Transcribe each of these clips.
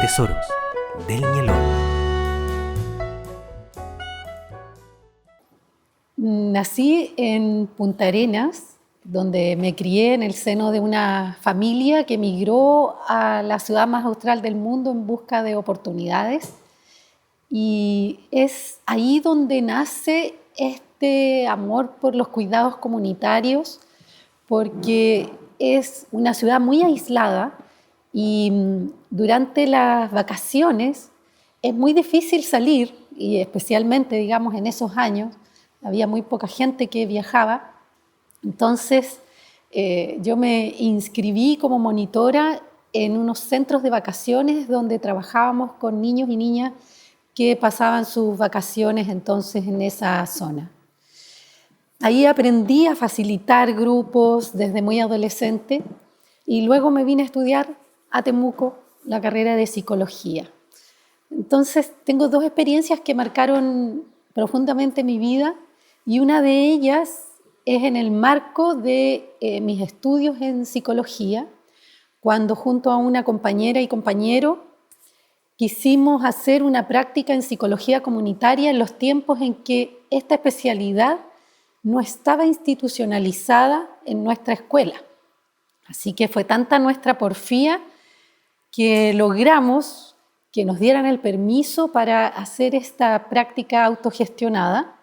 Tesoros del Ñelol. Nací en Punta Arenas, donde me crié en el seno de una familia que emigró a la ciudad más austral del mundo en busca de oportunidades. Y es ahí donde nace este amor por los cuidados comunitarios, porque es una ciudad muy aislada y durante las vacaciones es muy difícil salir, y especialmente, digamos, en esos años, había muy poca gente que viajaba. Entonces, yo me inscribí como monitora en unos centros de vacaciones donde trabajábamos con niños y niñas que pasaban sus vacaciones entonces en esa zona. Ahí aprendí a facilitar grupos desde muy adolescente y luego me vine a estudiar a Temuco la carrera de psicología. Entonces tengo dos experiencias que marcaron profundamente mi vida y una de ellas es en el marco de mis estudios en psicología, cuando junto a una compañera y compañero quisimos hacer una práctica en psicología comunitaria en los tiempos en que esta especialidad no estaba institucionalizada en nuestra escuela. Así que fue tanta nuestra porfía que logramos que nos dieran el permiso para hacer esta práctica autogestionada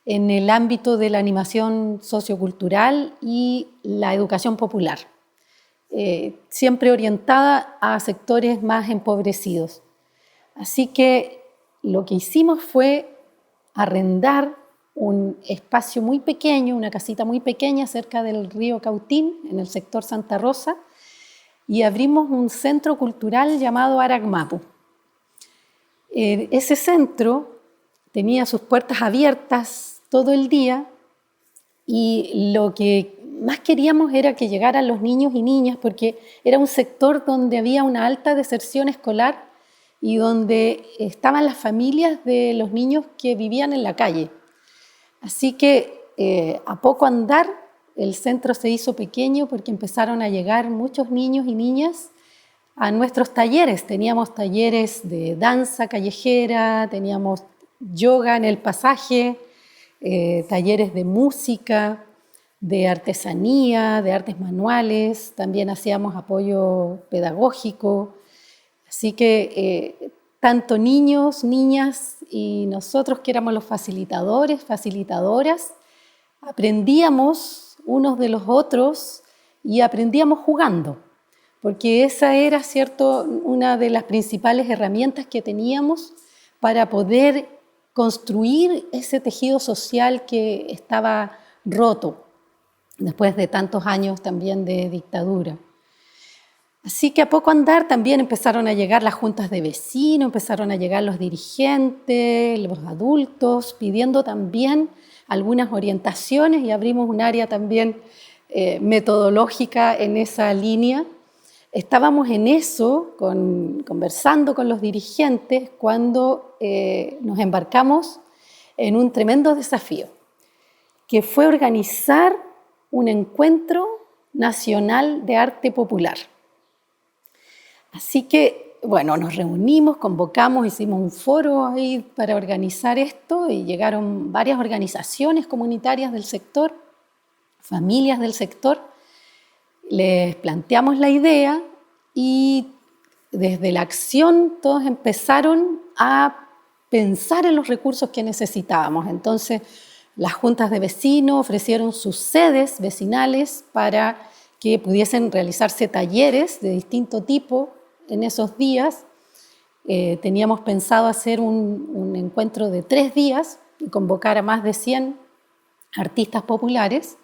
en el ámbito de la animación sociocultural y la educación popular, siempre orientada a sectores más empobrecidos. Así que lo que hicimos fue arrendar un espacio muy pequeño, una casita muy pequeña cerca del río Cautín, en el sector Santa Rosa, y abrimos un centro cultural llamado Aragmapu. Ese centro tenía sus puertas abiertas todo el día y lo que más queríamos era que llegaran los niños y niñas, porque era un sector donde había una alta deserción escolar y donde estaban las familias de los niños que vivían en la calle. Así que a poco andar el centro se hizo pequeño porque empezaron a llegar muchos niños y niñas a nuestros talleres. Teníamos talleres de danza callejera, teníamos yoga en el pasaje, talleres de música, de artesanía, de artes manuales, también hacíamos apoyo pedagógico. Así que tanto niños, niñas y nosotros que éramos los facilitadores, facilitadoras, aprendíamos unos de los otros y aprendíamos jugando, porque esa era, ¿cierto?, una de las principales herramientas que teníamos para poder construir ese tejido social que estaba roto después de tantos años también de dictadura. Así que a poco andar también empezaron a llegar las juntas de vecinos, empezaron a llegar los dirigentes, los adultos, pidiendo también algunas orientaciones y abrimos un área también metodológica en esa línea. Estábamos en eso, conversando con los dirigentes, cuando nos embarcamos en un tremendo desafío, que fue organizar un encuentro nacional de arte popular. Así que, bueno, nos reunimos, convocamos, hicimos un foro ahí para organizar esto y llegaron varias organizaciones comunitarias del sector, familias del sector. Les planteamos la idea y desde la acción todos empezaron a pensar en los recursos que necesitábamos. Entonces, las juntas de vecinos ofrecieron sus sedes vecinales para que pudiesen realizarse talleres de distinto tipo en esos días. Teníamos pensado hacer un encuentro de 3 días y convocar a más de 100 artistas populares.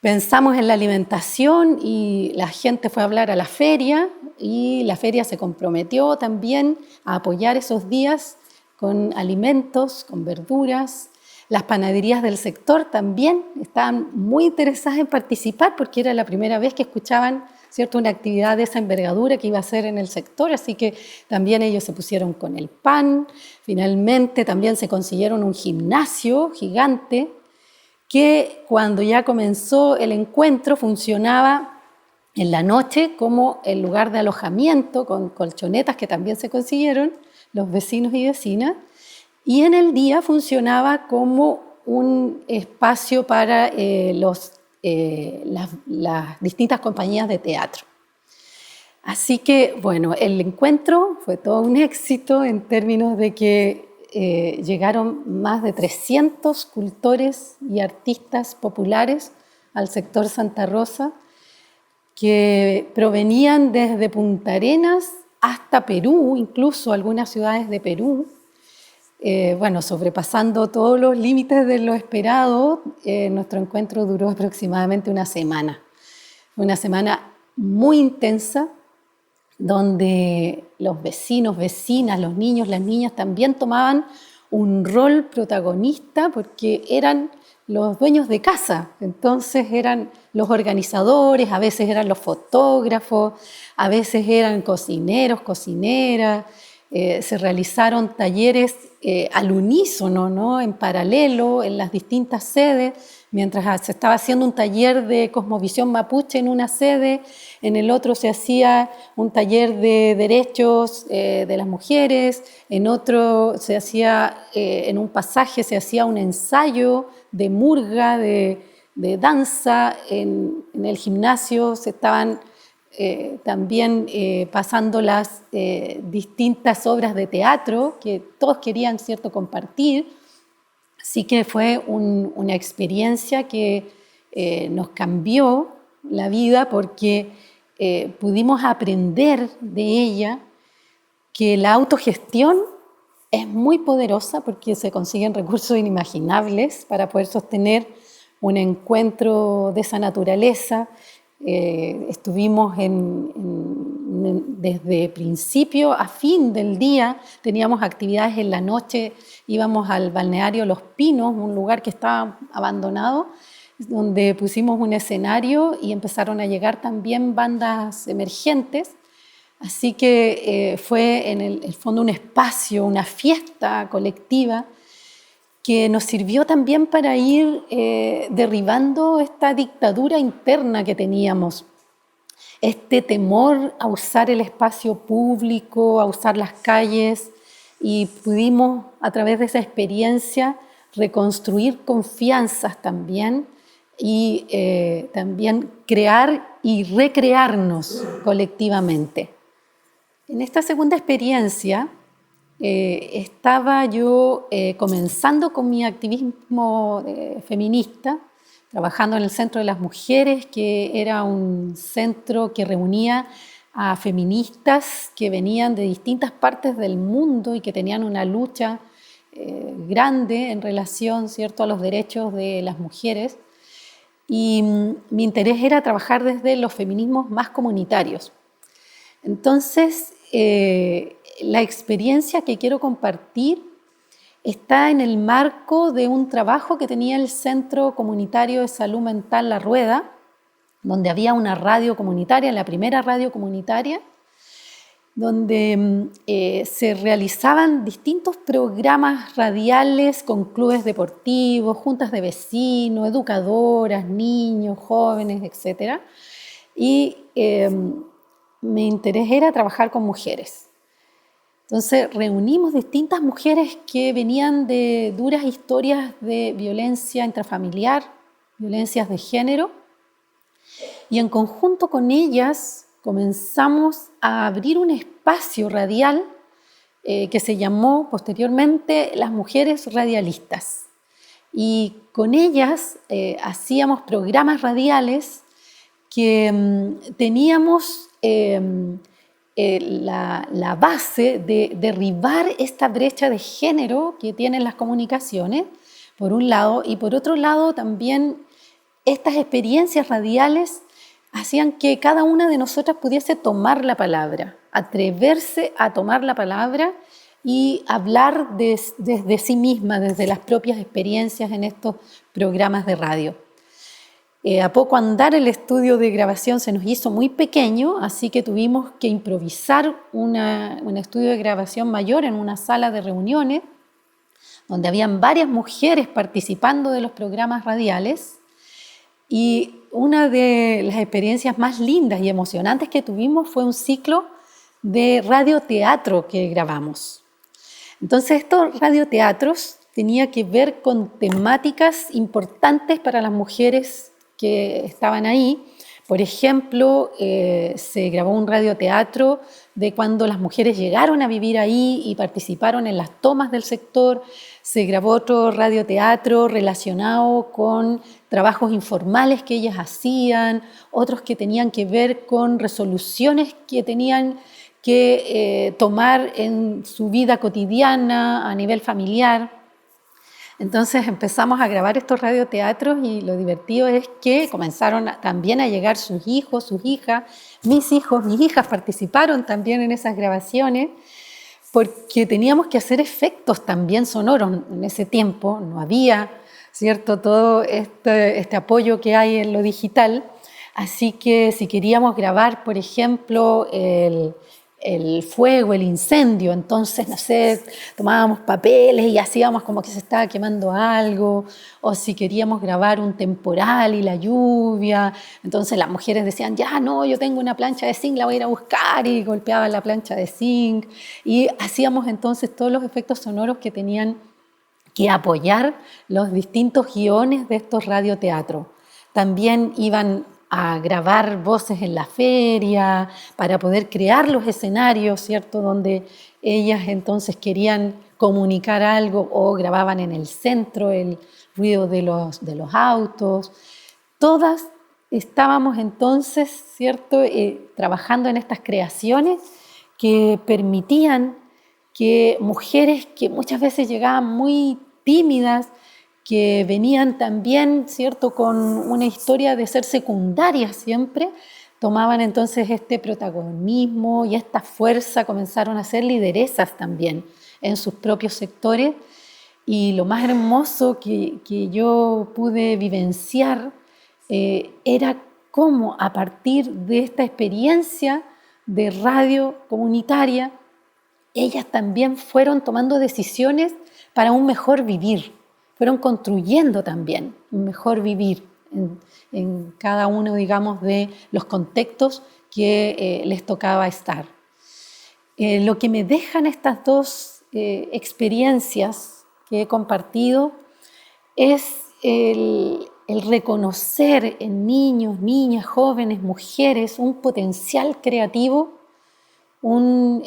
Pensamos en la alimentación y la gente fue a hablar a la feria y la feria se comprometió también a apoyar esos días con alimentos, con verduras. Las panaderías del sector también estaban muy interesadas en participar porque era la primera vez que escuchaban, ¿cierto?, una actividad de esa envergadura que iba a ser en el sector, así que también ellos se pusieron con el pan. Finalmente también se consiguieron un gimnasio gigante que cuando ya comenzó el encuentro funcionaba en la noche como el lugar de alojamiento con colchonetas que también se consiguieron los vecinos y vecinas, y en el día funcionaba como un espacio para las distintas compañías de teatro. Así que, bueno, el encuentro fue todo un éxito en términos de que llegaron más de 300 escultores y artistas populares al sector Santa Rosa, que provenían desde Punta Arenas hasta Perú, incluso algunas ciudades de Perú, bueno, sobrepasando todos los límites de lo esperado. Nuestro encuentro duró aproximadamente una semana muy intensa, donde los vecinos, vecinas, los niños, las niñas también tomaban un rol protagonista porque eran los dueños de casa, entonces eran los organizadores, a veces eran los fotógrafos, a veces eran cocineros, cocineras. Se realizaron talleres al unísono, ¿no? En paralelo en las distintas sedes, mientras se estaba haciendo un taller de cosmovisión mapuche en una sede, en el otro se hacía un taller de derechos de las mujeres, en otro se hacía, en un pasaje se hacía un ensayo de murga, de danza, en el gimnasio se estaban también pasando las distintas obras de teatro que todos querían, ¿cierto?, compartir. Así que fue una experiencia que nos cambió la vida porque pudimos aprender de ella que la autogestión es muy poderosa porque se consiguen recursos inimaginables para poder sostener un encuentro de esa naturaleza. Estuvimos desde principio a fin del día, teníamos actividades en la noche, íbamos al balneario Los Pinos, un lugar que estaba abandonado, donde pusimos un escenario y empezaron a llegar también bandas emergentes. Así que fue en el fondo un espacio, una fiesta colectiva que nos sirvió también para ir derribando esta dictadura interna que teníamos, este temor a usar el espacio público, a usar las calles, y pudimos a través de esa experiencia reconstruir confianzas también y también crear y recrearnos colectivamente. En esta segunda experiencia estaba yo comenzando con mi activismo feminista, trabajando en el Centro de las Mujeres, que era un centro que reunía a feministas que venían de distintas partes del mundo y que tenían una lucha grande en relación, ¿cierto?, a los derechos de las mujeres. Y mi interés era trabajar desde los feminismos más comunitarios. Entonces, la experiencia que quiero compartir está en el marco de un trabajo que tenía el Centro Comunitario de Salud Mental La Rueda, donde había una radio comunitaria, la primera radio comunitaria, donde se realizaban distintos programas radiales con clubes deportivos, juntas de vecinos, educadoras, niños, jóvenes, etc. Y mi interés era trabajar con mujeres. Entonces reunimos distintas mujeres que venían de duras historias de violencia intrafamiliar, violencias de género, y en conjunto con ellas comenzamos a abrir un espacio radial que se llamó posteriormente Las Mujeres Radialistas. Y con ellas hacíamos programas radiales que teníamos la base de derribar esta brecha de género que tienen las comunicaciones, por un lado, y por otro lado también estas experiencias radiales hacían que cada una de nosotras pudiese tomar la palabra, atreverse a tomar la palabra y hablar desde sí misma, desde las propias experiencias en estos programas de radio. A poco andar el estudio de grabación se nos hizo muy pequeño, así que tuvimos que improvisar un estudio de grabación mayor en una sala de reuniones, donde habían varias mujeres participando de los programas radiales, y una de las experiencias más lindas y emocionantes que tuvimos fue un ciclo de radioteatro que grabamos. Entonces, estos radioteatros tenían que ver con temáticas importantes para las mujeres que estaban ahí. Por ejemplo, se grabó un radioteatro de cuando las mujeres llegaron a vivir ahí y participaron en las tomas del sector. Se grabó otro radioteatro relacionado con trabajos informales que ellas hacían, otros que tenían que ver con resoluciones que tenían que tomar en su vida cotidiana, a nivel familiar. Entonces empezamos a grabar estos radioteatros y lo divertido es que comenzaron también a llegar sus hijos, sus hijas, mis hijos, mis hijas participaron también en esas grabaciones porque teníamos que hacer efectos también sonoros. En ese tiempo no había, ¿cierto?, todo este apoyo que hay en lo digital. Así que si queríamos grabar, por ejemplo, el fuego, el incendio, entonces, no sé, tomábamos papeles y hacíamos como que se estaba quemando algo, o si queríamos grabar un temporal y la lluvia, entonces las mujeres decían, ya no, yo tengo una plancha de zinc, la voy a ir a buscar, y golpeaban la plancha de zinc, y hacíamos entonces todos los efectos sonoros que tenían que apoyar los distintos guiones de estos radioteatros. También iban a grabar voces en la feria para poder crear los escenarios, ¿cierto?, donde ellas entonces querían comunicar algo, o grababan en el centro el ruido de los autos. Todas estábamos entonces, ¿cierto?, trabajando en estas creaciones que permitían que mujeres que muchas veces llegaban muy tímidas, que venían también, ¿cierto?, con una historia de ser secundarias siempre, tomaban entonces este protagonismo y esta fuerza, comenzaron a ser lideresas también en sus propios sectores. Y lo más hermoso que yo pude vivenciar era cómo a partir de esta experiencia de radio comunitaria, ellas también fueron tomando decisiones para un mejor vivir. Fueron construyendo también un mejor vivir en cada uno, digamos, de los contextos que les tocaba estar. Lo que me dejan estas dos experiencias que he compartido es el reconocer en niños, niñas, jóvenes, mujeres, un potencial creativo, un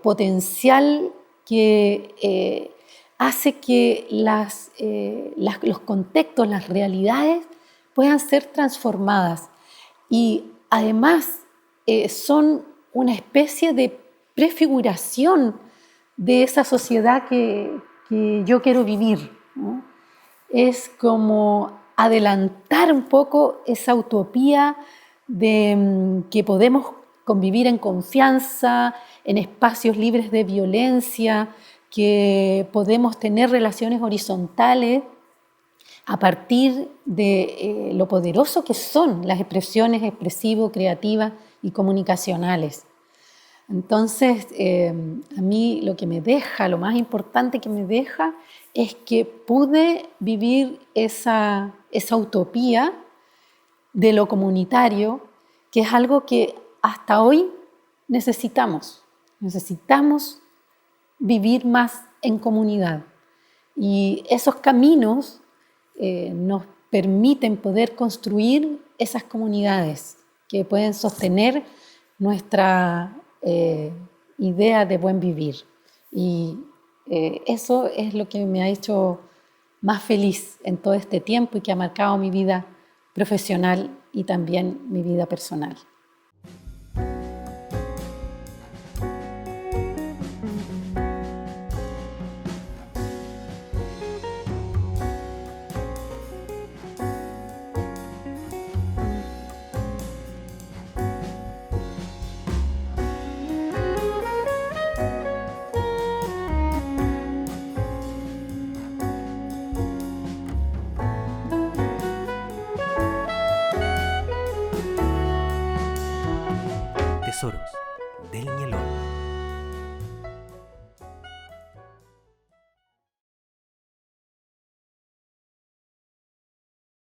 potencial que hace que los contextos, las realidades puedan ser transformadas, y además son una especie de prefiguración de esa sociedad que yo quiero vivir, ¿no? Es como adelantar un poco esa utopía de que podemos convivir en confianza, en espacios libres de violencia, que podemos tener relaciones horizontales a partir de lo poderoso que son las expresiones expresivas, creativas y comunicacionales. Entonces, a mí lo que me deja, lo más importante que me deja, es que pude vivir esa utopía de lo comunitario, que es algo que hasta hoy necesitamos vivir más en comunidad. Y esos caminos nos permiten poder construir esas comunidades que pueden sostener nuestra idea de buen vivir. Y eso es lo que me ha hecho más feliz en todo este tiempo y que ha marcado mi vida profesional y también mi vida personal. Tesoros del Ñelón.